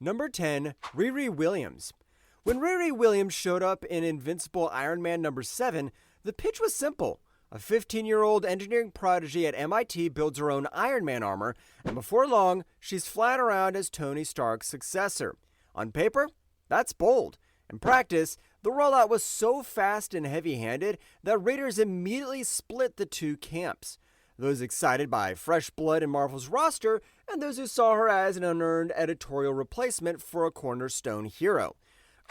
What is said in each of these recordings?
Number 10, Riri Williams. When Riri Williams showed up in Invincible Iron Man number 7, the pitch was simple. A 15-year-old engineering prodigy at MIT builds her own Iron Man armor, and before long, she's flying around as Tony Stark's successor. On paper, that's bold. In practice, the rollout was so fast and heavy-handed that readers immediately split the two camps. Those excited by fresh blood in Marvel's roster, and those who saw her as an unearned editorial replacement for a cornerstone hero.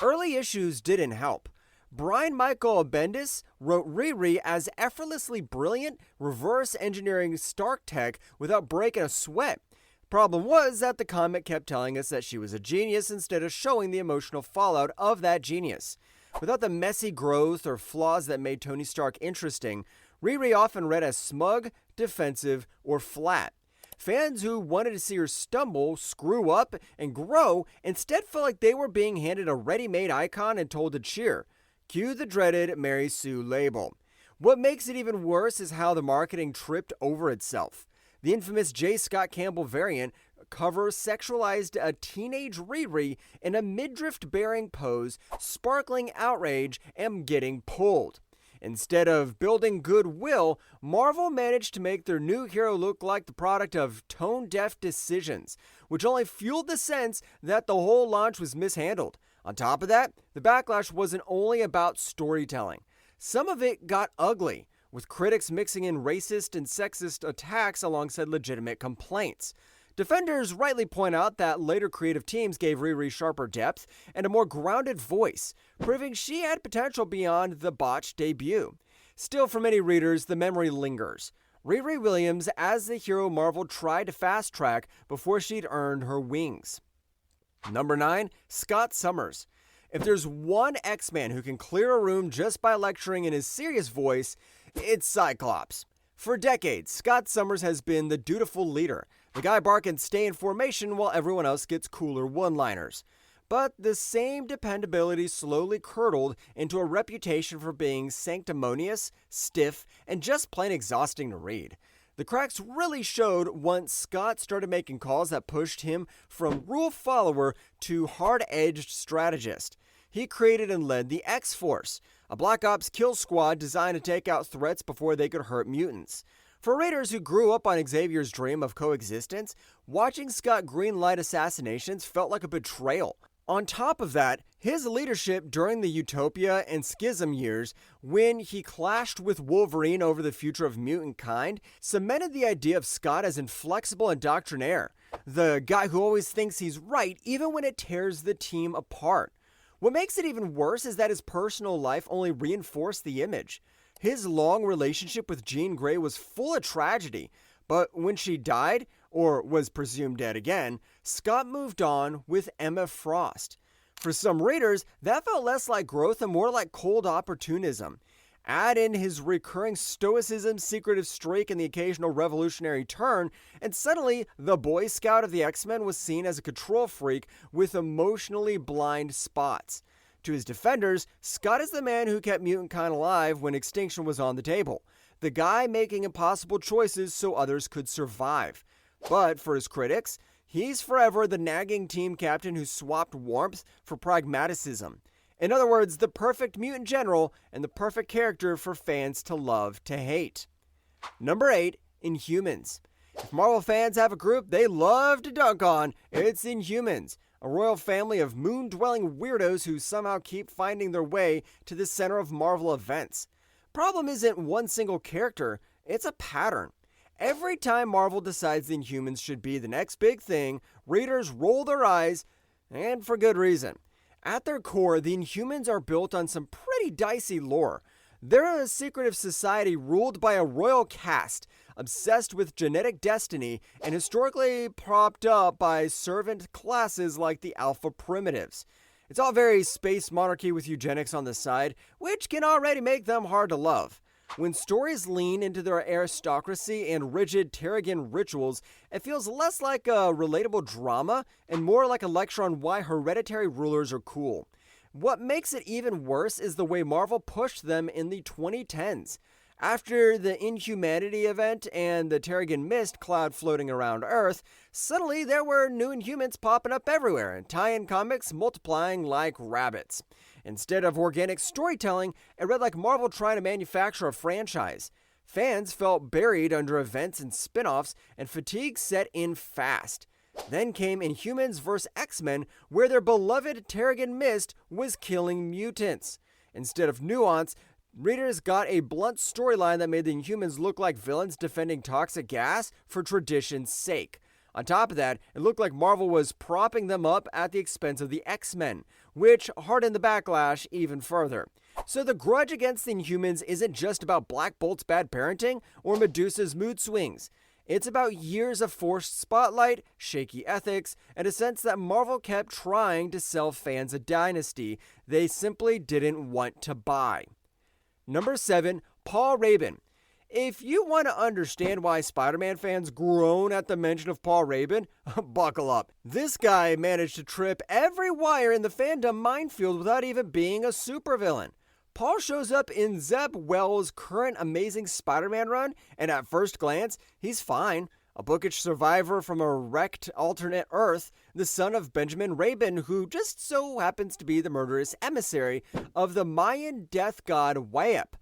Early issues didn't help. Brian Michael Bendis wrote Riri as effortlessly brilliant, reverse engineering Stark tech without breaking a sweat. Problem was that the comic kept telling us that she was a genius instead of showing the emotional fallout of that genius. Without the messy growth or flaws that made Tony Stark interesting, Riri often read as smug, defensive, or flat. Fans who wanted to see her stumble, screw up, and grow instead felt like they were being handed a ready-made icon and told to cheer. Cue the dreaded Mary Sue label. What makes it even worse is how the marketing tripped over itself. The infamous J. Scott Campbell variant cover sexualized a teenage Riri in a midriff-bearing pose, sparkling outrage, and getting pulled. Instead of building goodwill, Marvel managed to make their new hero look like the product of tone-deaf decisions, which only fueled the sense that the whole launch was mishandled. On top of that, the backlash wasn't only about storytelling. Some of it got ugly, with critics mixing in racist and sexist attacks alongside legitimate complaints. Defenders rightly point out that later creative teams gave Riri sharper depth and a more grounded voice, proving she had potential beyond the botched debut. Still, for many readers, the memory lingers. Riri Williams as the hero Marvel tried to fast-track before she'd earned her wings. Number 9, Scott Summers. If there's one X-Man who can clear a room just by lecturing in his serious voice, it's Cyclops. For decades, Scott Summers has been the dutiful leader. The guy bark and stay in formation while everyone else gets cooler one-liners. But the same dependability slowly curdled into a reputation for being sanctimonious, stiff, and just plain exhausting to read. The cracks really showed once Scott started making calls that pushed him from rule follower to hard-edged strategist. He created and led the X-Force, a Black Ops kill squad designed to take out threats before they could hurt mutants. For readers who grew up on Xavier's dream of coexistence, watching Scott greenlight assassinations felt like a betrayal. On top of that, his leadership during the Utopia and Schism years, when he clashed with Wolverine over the future of mutant kind, cemented the idea of Scott as inflexible and doctrinaire, the guy who always thinks he's right even when it tears the team apart. What makes it even worse is that his personal life only reinforced the image. His long relationship with Jean Grey was full of tragedy, but when she died, or was presumed dead again, Scott moved on with Emma Frost. For some readers, that felt less like growth and more like cold opportunism. Add in his recurring stoicism, secretive streak, and the occasional revolutionary turn, and suddenly the Boy Scout of the X-Men was seen as a control freak with emotionally blind spots. To his defenders, Scott is the man who kept mutant kind alive when extinction was on the table. The guy making impossible choices so others could survive. But for his critics, he's forever the nagging team captain who swapped warmth for pragmaticism. In other words, the perfect mutant general and the perfect character for fans to love to hate. Number 8, Inhumans. If Marvel fans have a group they love to dunk on, it's Inhumans, a royal family of moon-dwelling weirdos who somehow keep finding their way to the center of Marvel events. Problem isn't one single character, it's a pattern. Every time Marvel decides the Inhumans should be the next big thing, readers roll their eyes, and for good reason. At their core, the Inhumans are built on some pretty dicey lore. They're a secretive society ruled by a royal caste, obsessed with genetic destiny, and historically propped up by servant classes like the Alpha Primitives. It's all very space monarchy with eugenics on the side, which can already make them hard to love. When stories lean into their aristocracy and rigid Terrigen rituals, it feels less like a relatable drama and more like a lecture on why hereditary rulers are cool. What makes it even worse is the way Marvel pushed them in the 2010s. After the Inhumanity event and the Terrigen Mist cloud floating around Earth, suddenly there were new Inhumans popping up everywhere and tie-in comics multiplying like rabbits. Instead of organic storytelling, it read like Marvel trying to manufacture a franchise. Fans felt buried under events and spin-offs, and fatigue set in fast. Then came Inhumans vs. X-Men, where their beloved Terrigen Mist was killing mutants. Instead of nuance, readers got a blunt storyline that made the Inhumans look like villains defending toxic gas for tradition's sake. On top of that, it looked like Marvel was propping them up at the expense of the X-Men, which hardened the backlash even further. So the grudge against the Inhumans isn't just about Black Bolt's bad parenting or Medusa's mood swings. It's about years of forced spotlight, shaky ethics, and a sense that Marvel kept trying to sell fans a dynasty they simply didn't want to buy. Number 7, Paul Rabin. If you want to understand why Spider-Man fans groan at the mention of Paul Rabin, buckle up. This guy managed to trip every wire in the fandom minefield without even being a supervillain. Paul shows up in Zeb Wells' current Amazing Spider-Man run, and at first glance, he's fine. A bookish survivor from a wrecked alternate Earth, the son of Benjamin Rabin, who just so happens to be the murderous emissary of the Mayan death god Wayep.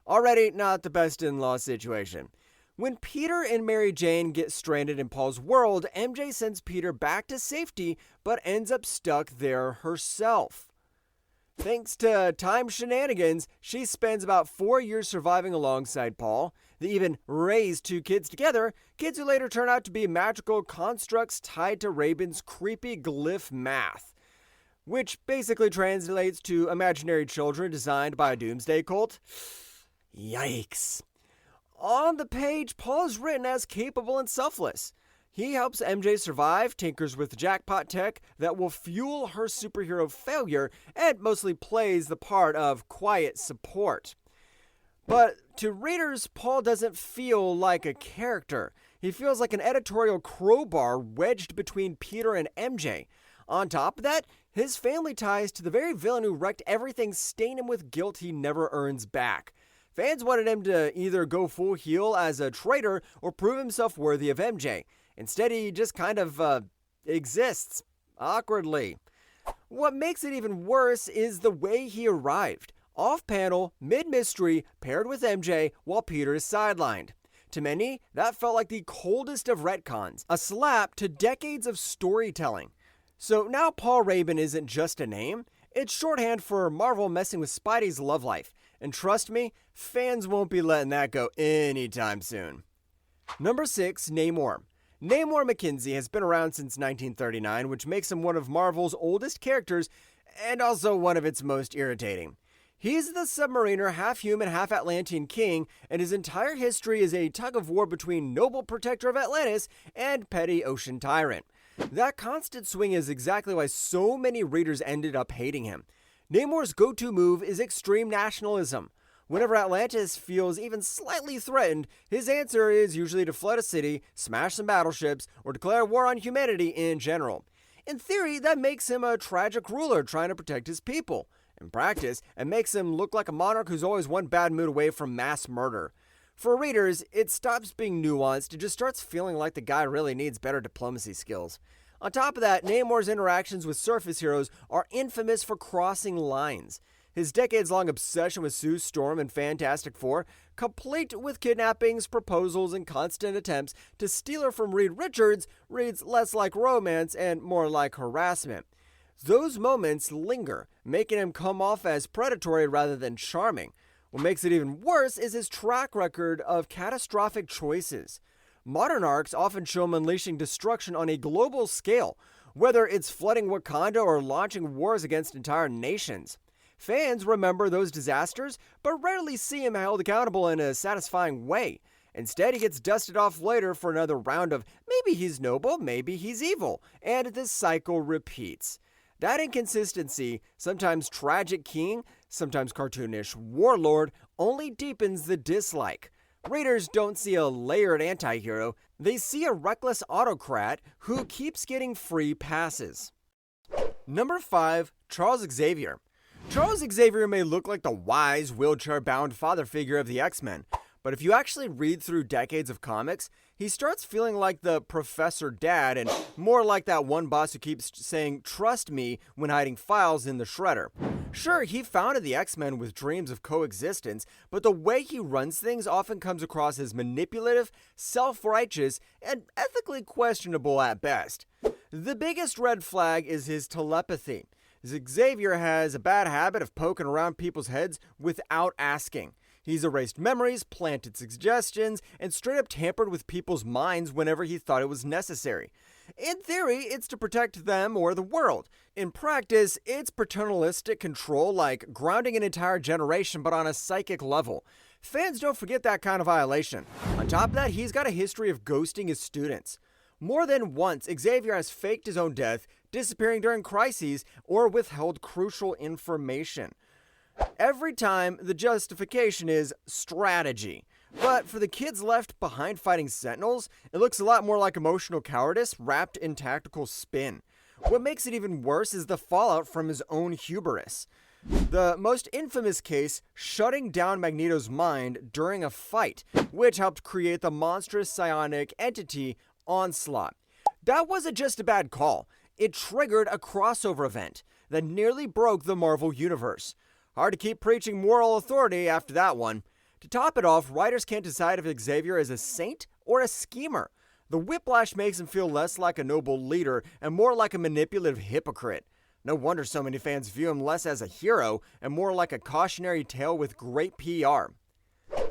Already not the best in-law situation. When Peter and Mary Jane get stranded in Paul's world, MJ sends Peter back to safety, but ends up stuck there herself. Thanks to time shenanigans, she spends about 4 years surviving alongside Paul. They even raise 2 kids together, kids who later turn out to be magical constructs tied to Rabin's creepy glyph math, which basically translates to imaginary children designed by a doomsday cult. Yikes. On the page, Paul is written as capable and selfless. He helps MJ survive, tinkers with jackpot tech that will fuel her superhero failure, and mostly plays the part of quiet support. But to readers, Paul doesn't feel like a character. He feels like an editorial crowbar wedged between Peter and MJ. On top of that, his family ties to the very villain who wrecked everything stain him with guilt he never earns back. Fans wanted him to either go full heel as a traitor or prove himself worthy of MJ. Instead, he just kind of exists, awkwardly. What makes it even worse is the way he arrived. Off-panel, mid-mystery, paired with MJ, while Peter is sidelined. To many, that felt like the coldest of retcons, a slap to decades of storytelling. So now Paul Rabin isn't just a name, it's shorthand for Marvel messing with Spidey's love life. And trust me, fans won't be letting that go anytime soon. Number 6, Namor. Namor McKenzie has been around since 1939, which makes him one of Marvel's oldest characters and also one of its most irritating. He's the submariner, half-human, half-Atlantean king, and his entire history is a tug-of-war between noble protector of Atlantis and petty ocean tyrant. That constant swing is exactly why so many readers ended up hating him. Namor's go-to move is extreme nationalism. Whenever Atlantis feels even slightly threatened, his answer is usually to flood a city, smash some battleships, or declare war on humanity in general. In theory, that makes him a tragic ruler trying to protect his people. In practice, it makes him look like a monarch who's always one bad mood away from mass murder. For readers, it stops being nuanced and just starts feeling like the guy really needs better diplomacy skills. On top of that, Namor's interactions with surface heroes are infamous for crossing lines. His decades-long obsession with Sue Storm and Fantastic Four, complete with kidnappings, proposals, and constant attempts to steal her from Reed Richards, reads less like romance and more like harassment. Those moments linger, making him come off as predatory rather than charming. What makes it even worse is his track record of catastrophic choices. Modern arcs often show him unleashing destruction on a global scale, whether it's flooding Wakanda or launching wars against entire nations. Fans remember those disasters, but rarely see him held accountable in a satisfying way. Instead, he gets dusted off later for another round of maybe he's noble, maybe he's evil, and this cycle repeats. That inconsistency, sometimes tragic king, sometimes cartoonish warlord, only deepens the dislike. Readers don't see a layered anti-hero, they see a reckless autocrat who keeps getting free passes. Number 5, Charles Xavier. Charles Xavier may look like the wise, wheelchair-bound father figure of the X-Men, But if you actually read through decades of comics, he starts feeling like the professor dad and more like that one boss who keeps saying, "Trust me," when hiding files in the shredder. Sure, he founded the X-Men with dreams of coexistence, but the way he runs things often comes across as manipulative, self-righteous, and ethically questionable at best. The biggest red flag is his telepathy. Xavier has a bad habit of poking around people's heads without asking. He's erased memories, planted suggestions, and straight up tampered with people's minds whenever he thought it was necessary. In theory, it's to protect them or the world. In practice, it's paternalistic control, like grounding an entire generation but on a psychic level. Fans don't forget that kind of violation. On top of that, he's got a history of ghosting his students. More than once, Xavier has faked his own death, disappearing during crises, or withheld crucial information. Every time, the justification is strategy. But for the kids left behind fighting Sentinels, it looks a lot more like emotional cowardice wrapped in tactical spin. What makes it even worse is the fallout from his own hubris. The most infamous case, shutting down Magneto's mind during a fight, which helped create the monstrous psionic entity Onslaught. That wasn't just a bad call. It triggered a crossover event that nearly broke the Marvel Universe. Hard to keep preaching moral authority after that one. To top it off, writers can't decide if Xavier is a saint or a schemer. The whiplash makes him feel less like a noble leader and more like a manipulative hypocrite. No wonder so many fans view him less as a hero and more like a cautionary tale with great PR.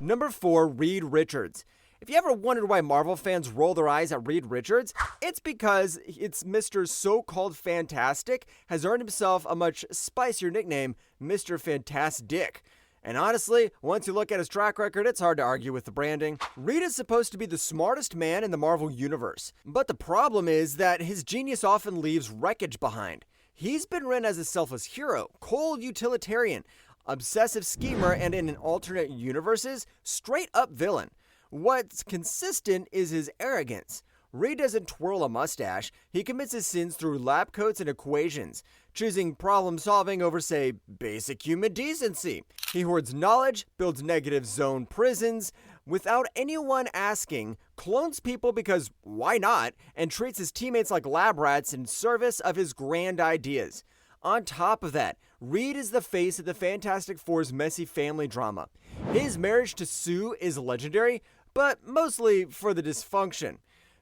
Number 4, Reed Richards. If you ever wondered why Marvel fans roll their eyes at Reed Richards, it's because it's Mr. So-Called Fantastic has earned himself a much spicier nickname, Mr. Fantastic. And honestly, once you look at his track record, it's hard to argue with the branding. Reed is supposed to be the smartest man in the Marvel Universe, but the problem is that his genius often leaves wreckage behind. He's been written as a selfless hero, cold utilitarian, obsessive schemer, and in alternate universes, straight up villain. What's consistent is his arrogance. Reed doesn't twirl a mustache, he commits his sins through lab coats and equations, choosing problem solving over, say, basic human decency. He hoards knowledge, builds negative zone prisons, without anyone asking, clones people because why not, and treats his teammates like lab rats in service of his grand ideas. On top of that, Reed is the face of the Fantastic Four's messy family drama. His marriage to Sue is legendary, but mostly for the dysfunction.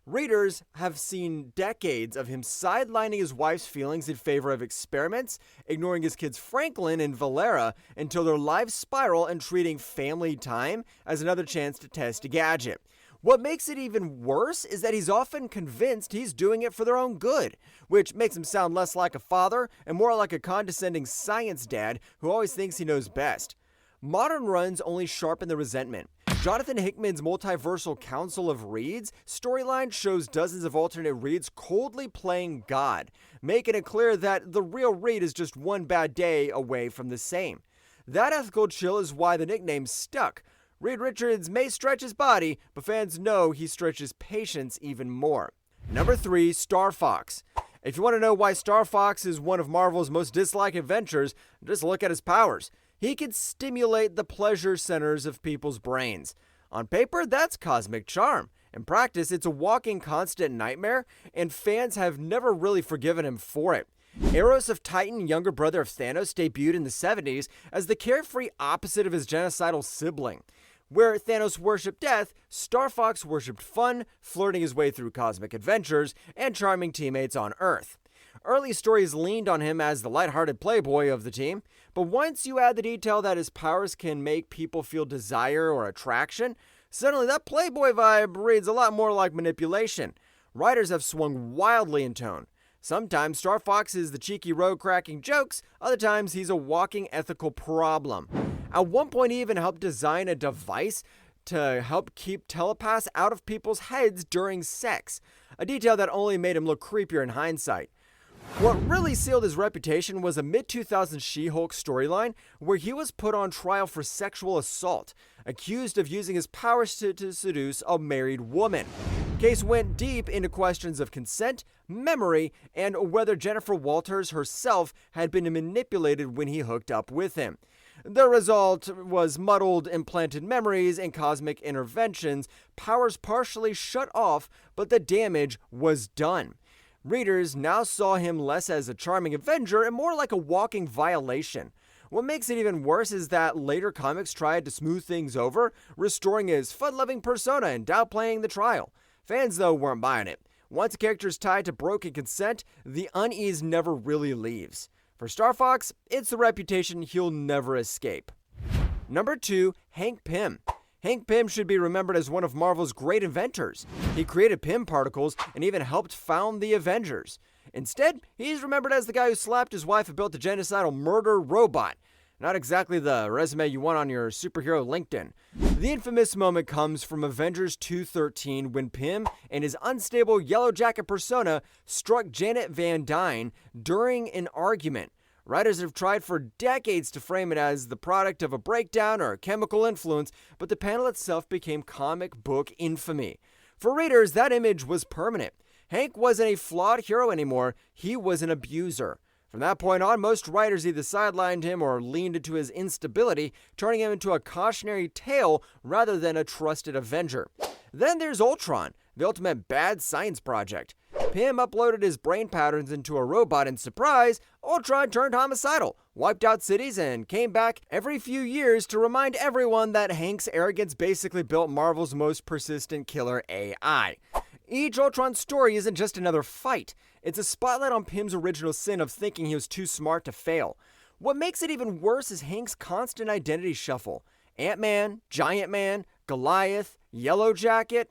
Readers have seen decades of him sidelining his wife's feelings in favor of experiments, ignoring his kids Franklin and Valera until their lives spiral, and treating family time as another chance to test a gadget. What makes it even worse is that he's often convinced he's doing it for their own good, which makes him sound less like a father and more like a condescending science dad who always thinks he knows best. Modern runs only sharpen the resentment. Jonathan Hickman's Multiversal Council of Reeds storyline shows dozens of alternate Reeds coldly playing God, making it clear that the real Reed is just one bad day away from the same. That ethical chill is why the nickname stuck. Reed Richards may stretch his body, but fans know he stretches patience even more. Number 3, Starfox. If you want to know why Starfox is one of Marvel's most disliked adventures, just look at his powers. He can stimulate the pleasure centers of people's brains. On paper, that's cosmic charm. In practice, it's a walking constant nightmare, and fans have never really forgiven him for it. Eros of Titan, younger brother of Thanos, debuted in the 70s as the carefree opposite of his genocidal sibling. Where Thanos worshipped death, Starfox worshipped fun, flirting his way through cosmic adventures, and charming teammates on Earth. Early stories leaned on him as the lighthearted playboy of the team, but once you add the detail that his powers can make people feel desire or attraction, suddenly that playboy vibe reads a lot more like manipulation. Writers have swung wildly in tone. Sometimes Starfox is the cheeky rogue cracking jokes, other times he's a walking ethical problem. At one point he even helped design a device to help keep telepaths out of people's heads during sex, a detail that only made him look creepier in hindsight. What really sealed his reputation was a mid-2000s She-Hulk storyline where he was put on trial for sexual assault, accused of using his powers to seduce a married woman. The case went deep into questions of consent, memory, and whether Jennifer Walters herself had been manipulated when he hooked up with him. The result was muddled implanted memories and cosmic interventions, powers partially shut off, but the damage was done. Readers now saw him less as a charming Avenger and more like a walking violation. What makes it even worse is that later comics tried to smooth things over, restoring his fun-loving persona and downplaying the trial. Fans, though, weren't buying it. Once a character is tied to broken consent, the unease never really leaves. For Starfox, it's the reputation he'll never escape. Number 2, Hank Pym. Hank Pym should be remembered as one of Marvel's great inventors. He created Pym particles and even helped found the Avengers. Instead, he's remembered as the guy who slapped his wife and built a genocidal murder robot. Not exactly the resume you want on your superhero LinkedIn. The infamous moment comes from Avengers 2:13 when Pym and his unstable Yellow Jacket persona struck Janet Van Dyne during an argument. Writers have tried for decades to frame it as the product of a breakdown or a chemical influence, but the panel itself became comic book infamy. For readers, that image was permanent. Hank wasn't a flawed hero anymore, he was an abuser. From that point on, most writers either sidelined him or leaned into his instability, turning him into a cautionary tale rather than a trusted Avenger. Then there's Ultron, the ultimate bad science project. Pym uploaded his brain patterns into a robot and surprise, Ultron turned homicidal, wiped out cities, and came back every few years to remind everyone that Hank's arrogance basically built Marvel's most persistent killer AI. Each Ultron story isn't just another fight. It's a spotlight on Pym's original sin of thinking he was too smart to fail. What makes it even worse is Hank's constant identity shuffle. Ant-Man, Giant Man, Goliath, Yellow Jacket.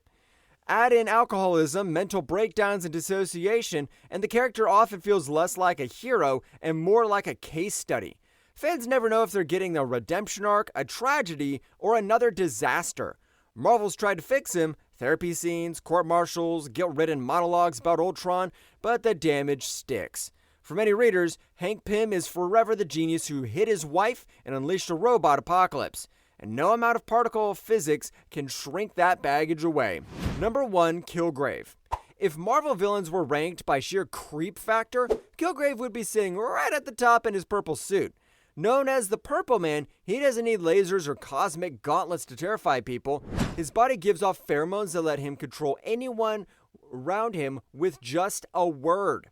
Add in alcoholism, mental breakdowns, and dissociation, and the character often feels less like a hero and more like a case study. Fans never know if they're getting a redemption arc, a tragedy, or another disaster. Marvel's tried to fix him, therapy scenes, court-martials, guilt-ridden monologues about Ultron, but the damage sticks. For many readers, Hank Pym is forever the genius who hit his wife and unleashed a robot apocalypse. And no amount of particle physics can shrink that baggage away. Number 1, Kilgrave. If Marvel villains were ranked by sheer creep factor, Kilgrave would be sitting right at the top in his purple suit. Known as the Purple Man, he doesn't need lasers or cosmic gauntlets to terrify people. His body gives off pheromones that let him control anyone around him with just a word.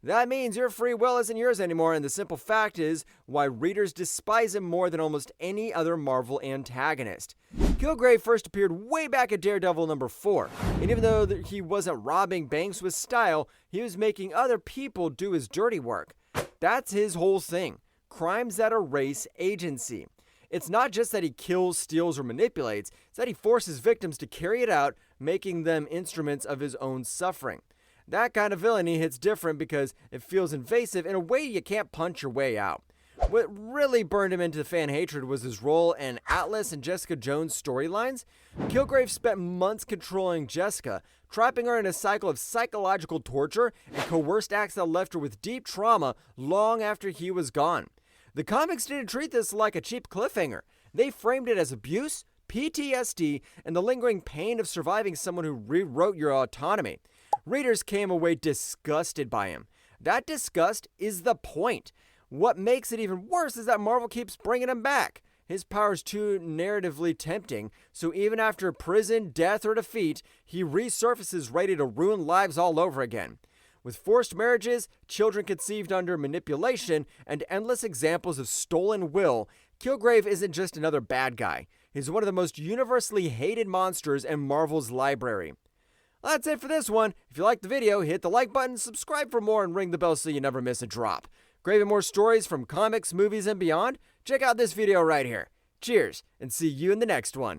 That means your free will isn't yours anymore, and the simple fact is why readers despise him more than almost any other Marvel antagonist. Kilgrave first appeared way back at Daredevil number 4, and even though he wasn't robbing banks with style, he was making other people do his dirty work. That's his whole thing. Crimes that erase agency. It's not just that he kills, steals, or manipulates, it's that he forces victims to carry it out, making them instruments of his own suffering. That kind of villainy hits different because it feels invasive in a way you can't punch your way out. What really burned him into fan hatred was his role in Atlas and Jessica Jones storylines. Kilgrave spent months controlling Jessica, trapping her in a cycle of psychological torture and coerced acts that left her with deep trauma long after he was gone. The comics didn't treat this like a cheap cliffhanger. They framed it as abuse, PTSD, and the lingering pain of surviving someone who rewrote your autonomy. Readers came away disgusted by him. That disgust is the point. What makes it even worse is that Marvel keeps bringing him back. His power's too narratively tempting, so even after prison, death, or defeat, he resurfaces ready to ruin lives all over again. With forced marriages, children conceived under manipulation, and endless examples of stolen will, Kilgrave isn't just another bad guy. He's one of the most universally hated monsters in Marvel's library. Well, that's it for this one. If you liked the video, hit the like button, subscribe for more, and ring the bell so you never miss a drop. Craving more stories from comics, movies, and beyond? Check out this video right here. Cheers, and see you in the next one.